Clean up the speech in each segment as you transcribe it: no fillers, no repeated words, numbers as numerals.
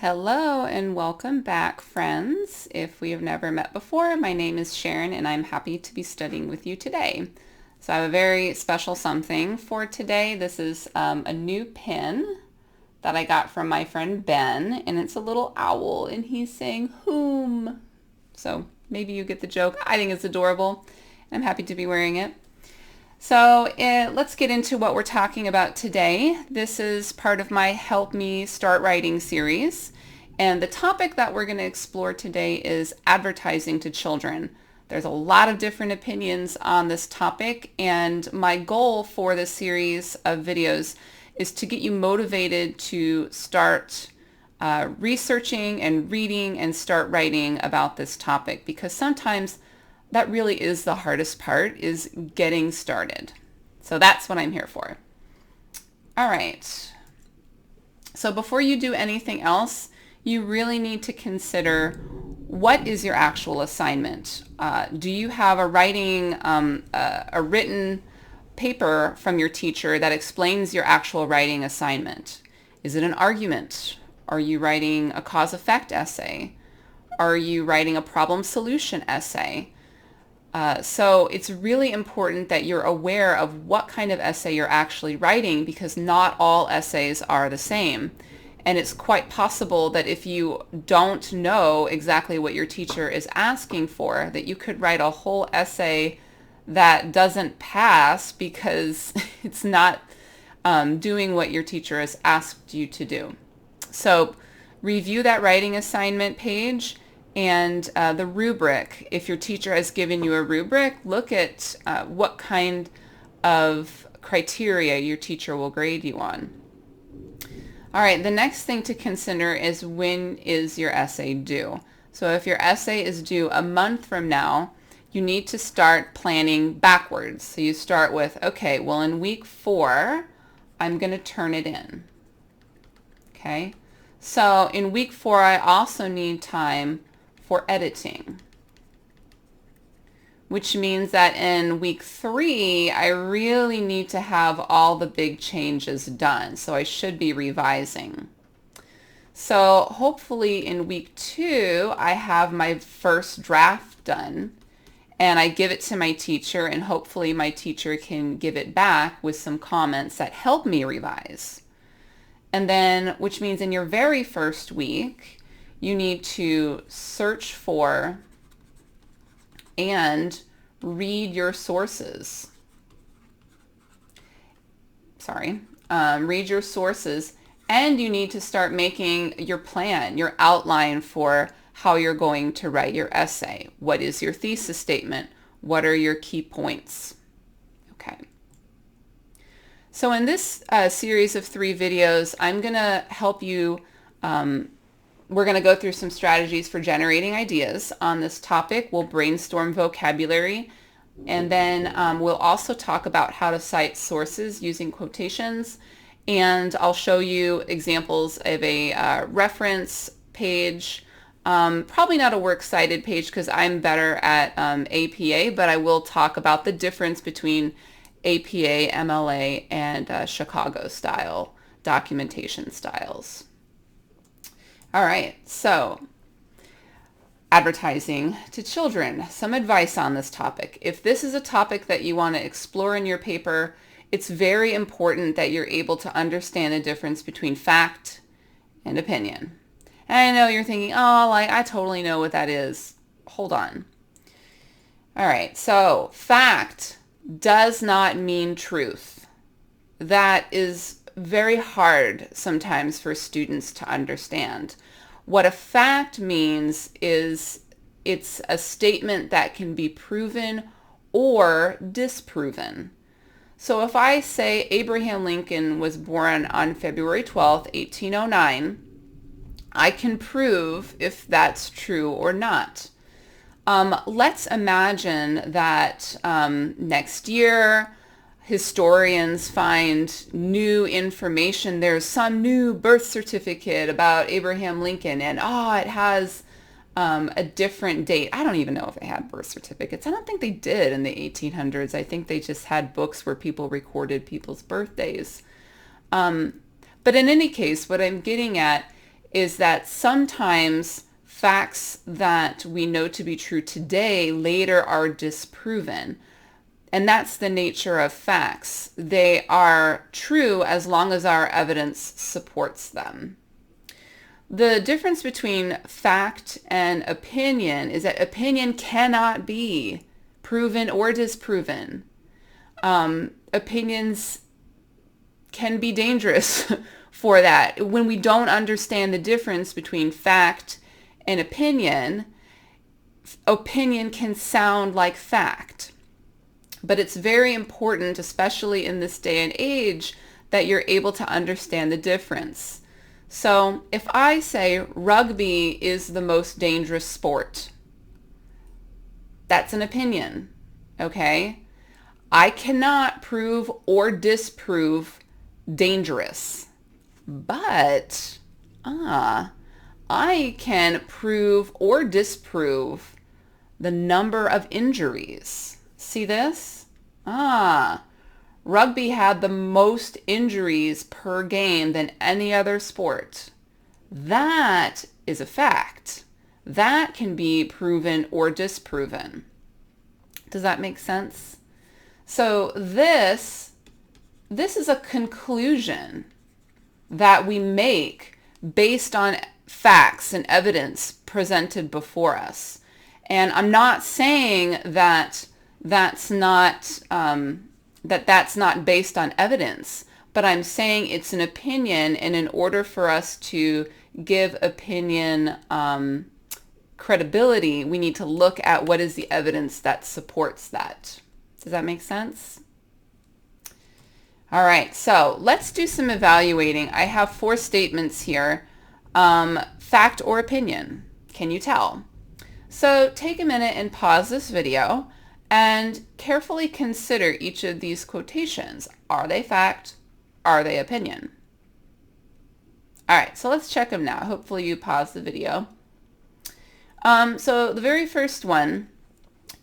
Hello and welcome back, friends. If we have never met before, my name is Sharon and I'm happy to be studying with you today. So I have a very special something for today. This is a new pin that I got from my friend Ben, and it's a little owl and he's saying whom. So maybe you get the joke. I think it's adorable. I'm happy to be wearing it. So let's get into what we're talking about today. This is part of my Help Me Start Writing series. And the topic that we're going to explore today is advertising to children. There's a lot of different opinions on this topic, and my goal for this series of videos is to get you motivated to start researching and reading and start writing about this topic, because sometimes that really is the hardest part, is getting started. So that's what I'm here for. All right. So before you do anything else, you really need to consider, what is your actual assignment? Do you have a written paper from your teacher that explains your actual writing assignment? Is it an argument? Are you writing a cause-effect essay? Are you writing a problem-solution essay? So it's really important that you're aware of what kind of essay you're actually writing, because not all essays are the same. And it's quite possible that if you don't know exactly what your teacher is asking for, that you could write a whole essay that doesn't pass because it's not doing what your teacher has asked you to do. So review that writing assignment page. And the rubric, if your teacher has given you a rubric, look at what kind of criteria your teacher will grade you on. All right, the next thing to consider is, when is your essay due? So if your essay is due a month from now, you need to start planning backwards. So you start with, okay, well, in week 4, I'm going to turn it in. Okay, so in week 4, I also need time for editing, which means that in week 3, I really need to have all the big changes done. So I should be revising. So hopefully in week 2, I have my first draft done and I give it to my teacher, and hopefully my teacher can give it back with some comments that help me revise. And then, which means in your very first week, you need to search for and read your sources. Read your sources, and you need to start making your plan, your outline for how you're going to write your essay. What is your thesis statement? What are your key points? Okay. So in this series of 3 videos, I'm going to help you we're going to go through some strategies for generating ideas on this topic. We'll brainstorm vocabulary, and then we'll also talk about how to cite sources using quotations, and I'll show you examples of a reference page. Probably not a works cited page because I'm better at APA, but I will talk about the difference between APA, MLA, and Chicago style documentation styles. All right, so advertising to children. Some advice on this topic. If this is a topic that you want to explore in your paper, it's very important that you're able to understand the difference between fact and opinion. And I know you're thinking, oh, I totally know what that is. Hold on. All right, so fact does not mean truth. That is very hard sometimes for students to understand. What a fact means is it's a statement that can be proven or disproven. So if I say Abraham Lincoln was born on February 12th, 1809, I can prove if that's true or not. Let's imagine that next year, historians find new information. There's some new birth certificate about Abraham Lincoln, and it has a different date. I don't even know if they had birth certificates. I don't think they did in the 1800s. I think they just had books where people recorded people's birthdays. But in any case, what I'm getting at is that sometimes facts that we know to be true today later are disproven. And that's the nature of facts. They are true as long as our evidence supports them. The difference between fact and opinion is that opinion cannot be proven or disproven. Opinions can be dangerous for that. When we don't understand the difference between fact and opinion can sound like fact. But it's very important, especially in this day and age, that you're able to understand the difference. So if I say rugby is the most dangerous sport, that's an opinion, okay? I cannot prove or disprove dangerous, but I can prove or disprove the number of injuries. See this? Rugby had the most injuries per game than any other sport. That is a fact. That can be proven or disproven. Does that make sense? So this is a conclusion that we make based on facts and evidence presented before us. And I'm not saying that that's not based on evidence, but I'm saying it's an opinion, and in order for us to give opinion credibility, we need to look at what is the evidence that supports that. Does that make sense? All right, so let's do some evaluating. I have 4 statements here. Fact or opinion? Can you tell? So take a minute and pause this video and carefully consider each of these quotations. Are they fact? Are they opinion? All right, so let's check them now. Hopefully you paused the video. So the very first one,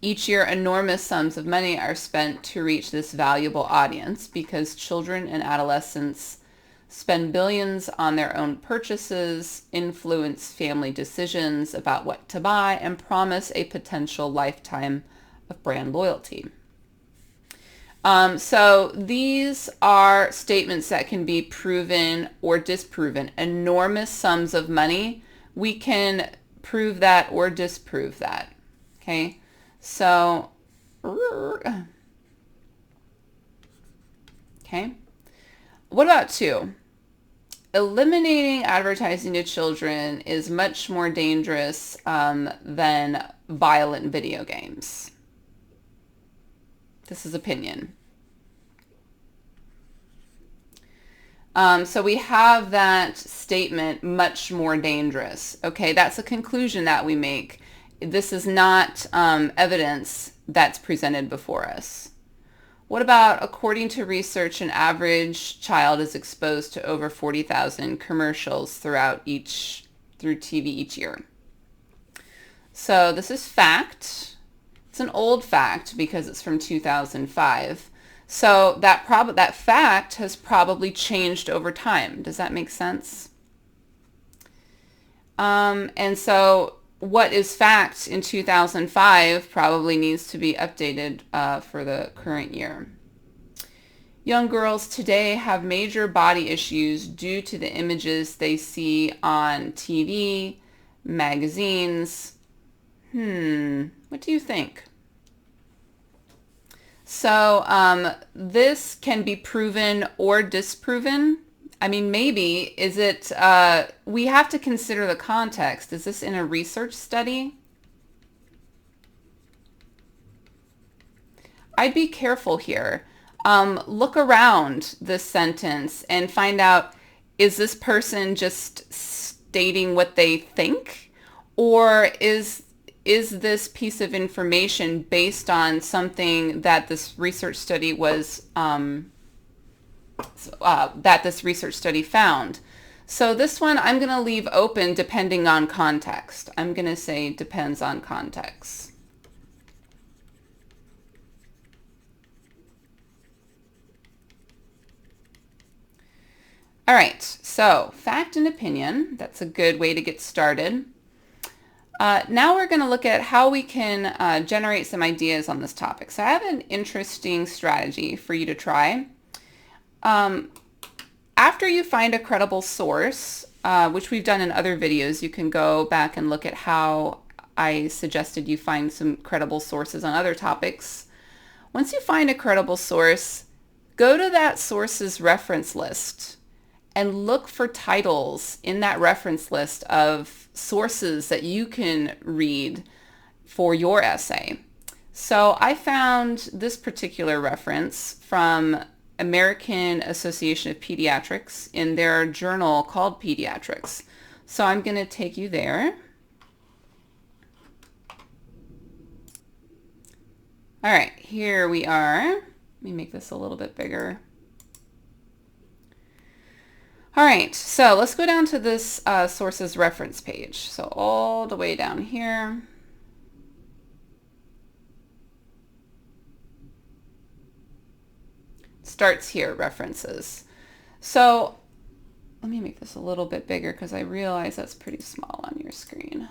each year enormous sums of money are spent to reach this valuable audience because children and adolescents spend billions on their own purchases, influence family decisions about what to buy, and promise a potential lifetime of brand loyalty. So these are statements that can be proven or disproven. Enormous sums of money, we can prove that or disprove that. Okay, so, okay. What about 2? Eliminating advertising to children is much more dangerous than violent video games. This is opinion. So we have that statement, much more dangerous. Okay, that's a conclusion that we make. This is not evidence that's presented before us. What about, according to research, an average child is exposed to over 40,000 commercials through TV each year? So this is fact. It's an old fact because it's from 2005. So that fact has probably changed over time. Does that make sense? And so what is fact in 2005 probably needs to be updated for the current year. Young girls today have major body issues due to the images they see on TV, magazines. What do you think? So this can be proven or disproven. I mean, maybe, is it, we have to consider the context. Is this in a research study? I'd be careful here. Look around this sentence and find out, is this person just stating what they think? Or is this piece of information based on something that this research study was, that this research study found? So this one I'm going to leave open depending on context. I'm going to say depends on context. All right, so fact and opinion, that's a good way to get started. Now we're going to look at how we can generate some ideas on this topic. So I have an interesting strategy for you to try. After you find a credible source, which we've done in other videos, you can go back and look at how I suggested you find some credible sources on other topics. Once you find a credible source, go to that source's reference list and look for titles in that reference list of sources that you can read for your essay. So I found this particular reference from American Association of Pediatrics in their journal called Pediatrics. So I'm going to take you there. All right, here we are. Let me make this a little bit bigger. All right, so let's go down to this sources reference page. So all the way down here. Starts here, references. So let me make this a little bit bigger because I realize that's pretty small on your screen.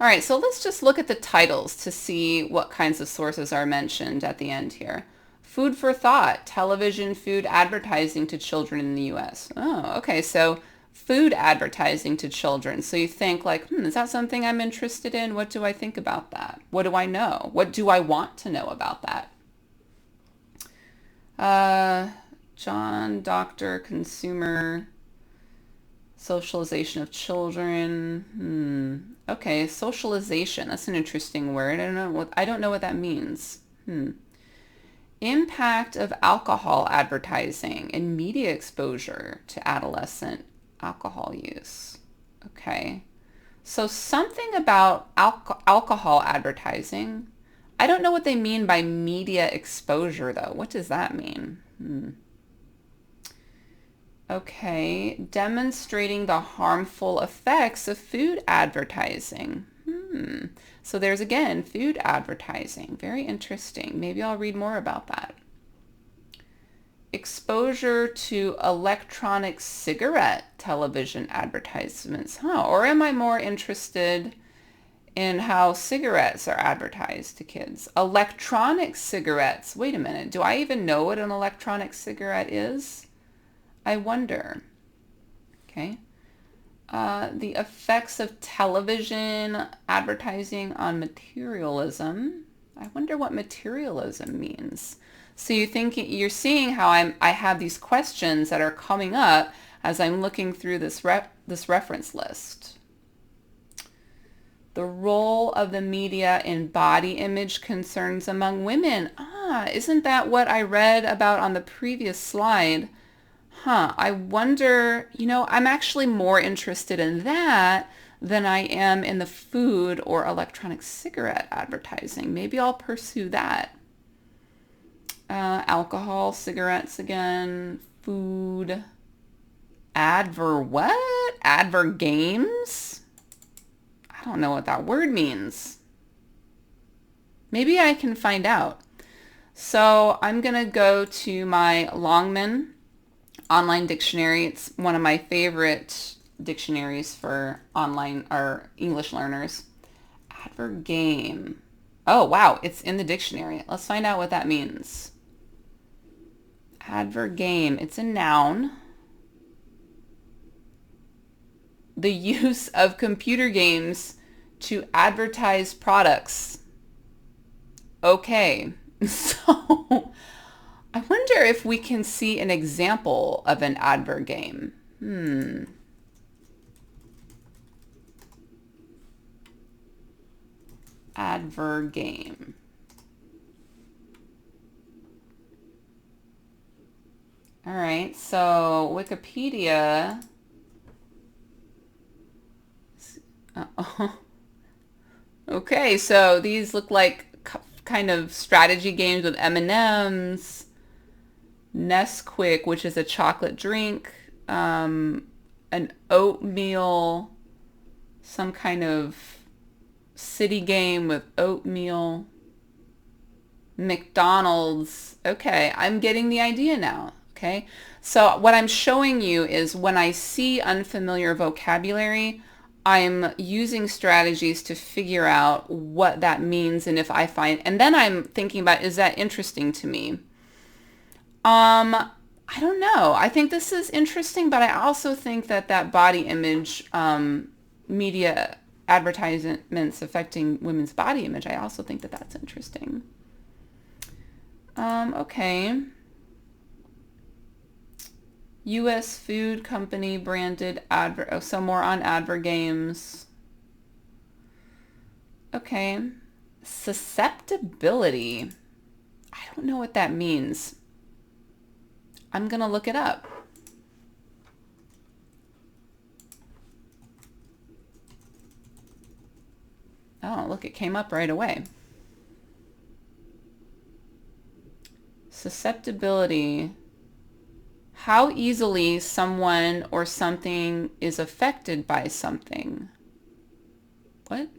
All right, so let's just look at the titles to see what kinds of sources are mentioned at the end here. Food for thought, television food advertising to children in the U.S. Oh, okay, so food advertising to children. So you think like, is that something I'm interested in? What do I think about that? What do I know? What do I want to know about that? John, doctor, consumer, socialization of children. Okay, socialization. That's an interesting word. I don't know what that means. Impact of alcohol advertising and media exposure to adolescent alcohol use. Okay. So something about alcohol advertising. I don't know what they mean by media exposure, though. What does that mean? Okay. Demonstrating the harmful effects of food advertising. So there's, again, food advertising. Very interesting. Maybe I'll read more about that. Exposure to electronic cigarette television advertisements. Or am I more interested in how cigarettes are advertised to kids? Electronic cigarettes. Wait a minute. Do I even know what an electronic cigarette is? I wonder. Okay. The effects of television advertising on materialism. I wonder what materialism means. So you're seeing how I have these questions that are coming up as I'm looking through this reference list. The role of the media in body image concerns among women. Isn't that what I read about on the previous slide? I wonder, I'm actually more interested in that than I am in the food or electronic cigarette advertising. Maybe I'll pursue that. Alcohol, cigarettes again, food, what? Adver games? I don't know what that word means. Maybe I can find out. So I'm going to go to my Longman online dictionary. It's one of my favorite dictionaries for online or English learners. Advergame. Oh, wow. It's in the dictionary. Let's find out what that means. Advergame. It's a noun. The use of computer games to advertise products. Okay. So I wonder if we can see an example of an advergame. Advergame. All right, so Wikipedia. Okay, so these look like kind of strategy games with M&Ms. Nesquik, which is a chocolate drink, an oatmeal, some kind of city game with oatmeal. McDonald's. Okay, I'm getting the idea now. Okay, so what I'm showing you is when I see unfamiliar vocabulary, I'm using strategies to figure out what that means, and if I find, and then I'm thinking about, is that interesting to me? I don't know. I think this is interesting, but I also think that that body image, media advertisements affecting women's body image, I also think that that's interesting. Okay. U.S. food company branded advert. Oh, some more on AdverGames. Okay. Susceptibility. I don't know what that means. I'm going to look it up. Oh, look, it came up right away. Susceptibility. How easily someone or something is affected by something. What?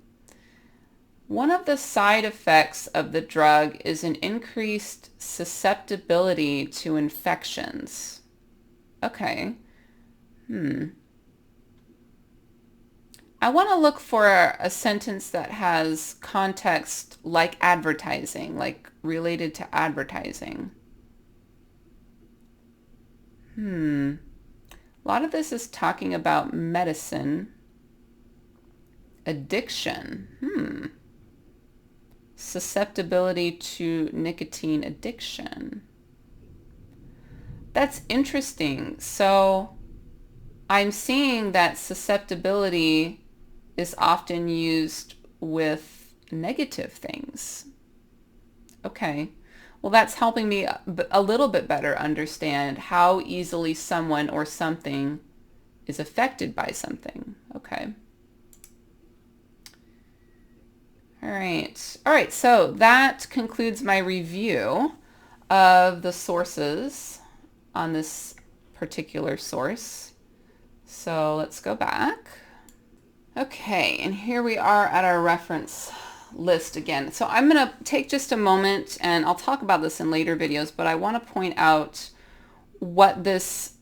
One of the side effects of the drug is an increased susceptibility to infections. Okay. I want to look for a sentence that has context like advertising, like related to advertising. A lot of this is talking about medicine. Addiction. Susceptibility to nicotine addiction. That's interesting. So I'm seeing that susceptibility is often used with negative things. Okay. Well, that's helping me a little bit better understand how easily someone or something is affected by something. Okay. All right. All right. So that concludes my review of the sources on this particular source. So let's go back. Okay. And here we are at our reference list again. So I'm going to take just a moment, and I'll talk about this in later videos, but I want to point out what this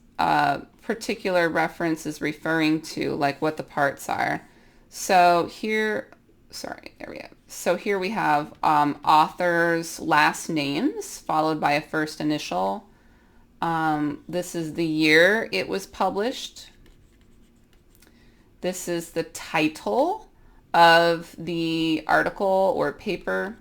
particular reference is referring to, like what the parts are. So here, sorry, there we go. So here we have author's last names followed by a first initial. This is the year it was published. This is the title of the article or paper.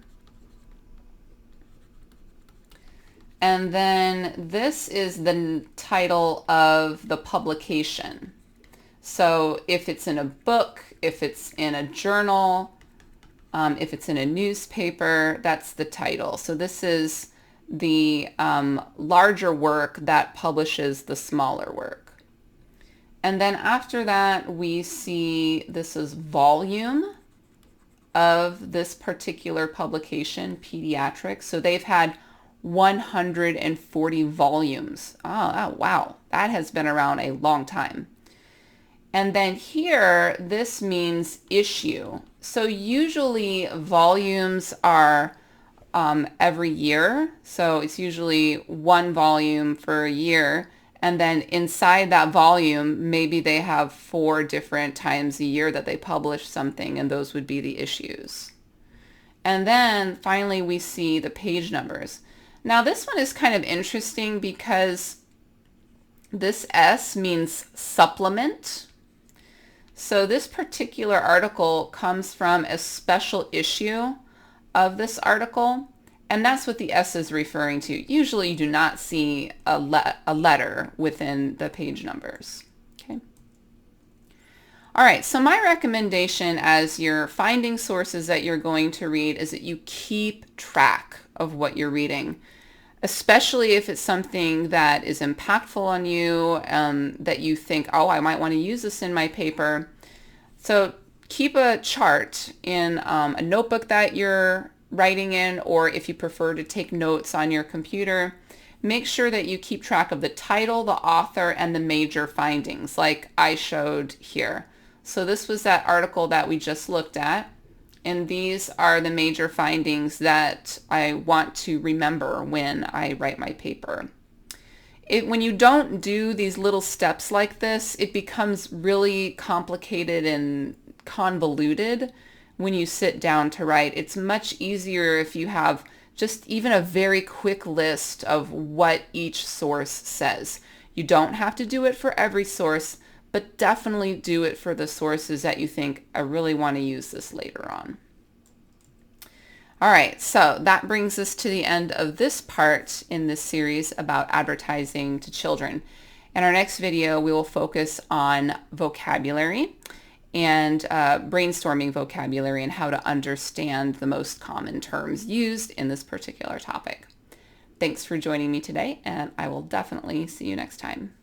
And then this is the title of the publication. So if it's in a book, if it's in a journal, if it's in a newspaper, that's the title. So this is the larger work that publishes the smaller work. And then after that, we see this is volume of this particular publication, Pediatrics. So they've had 140 volumes. Oh, wow. That has been around a long time. And then here, this means issue. So usually volumes are every year. So it's usually one volume for a year. And then inside that volume, maybe they have 4 different times a year that they publish something, and those would be the issues. And then finally, we see the page numbers. Now this one is kind of interesting because this S means supplement. So this particular article comes from a special issue of this article, and that's what the S is referring to. Usually you do not see a letter within the page numbers. Okay. All right, so my recommendation as you're finding sources that you're going to read is that you keep track of what you're reading, especially if it's something that is impactful on you, that you think, oh, I might want to use this in my paper. So keep a chart in a notebook that you're writing in, or if you prefer to take notes on your computer, make sure that you keep track of the title, the author, and the major findings like I showed here. So this was that article that we just looked at. And these are the major findings that I want to remember when I write my paper. When you don't do these little steps like this, it becomes really complicated and convoluted when you sit down to write. It's much easier if you have just even a very quick list of what each source says. You don't have to do it for every source, but definitely do it for the sources that you think, I really want to use this later on. All right, so that brings us to the end of this part in this series about advertising to children. In our next video, we will focus on vocabulary and brainstorming vocabulary and how to understand the most common terms used in this particular topic. Thanks for joining me today, and I will definitely see you next time.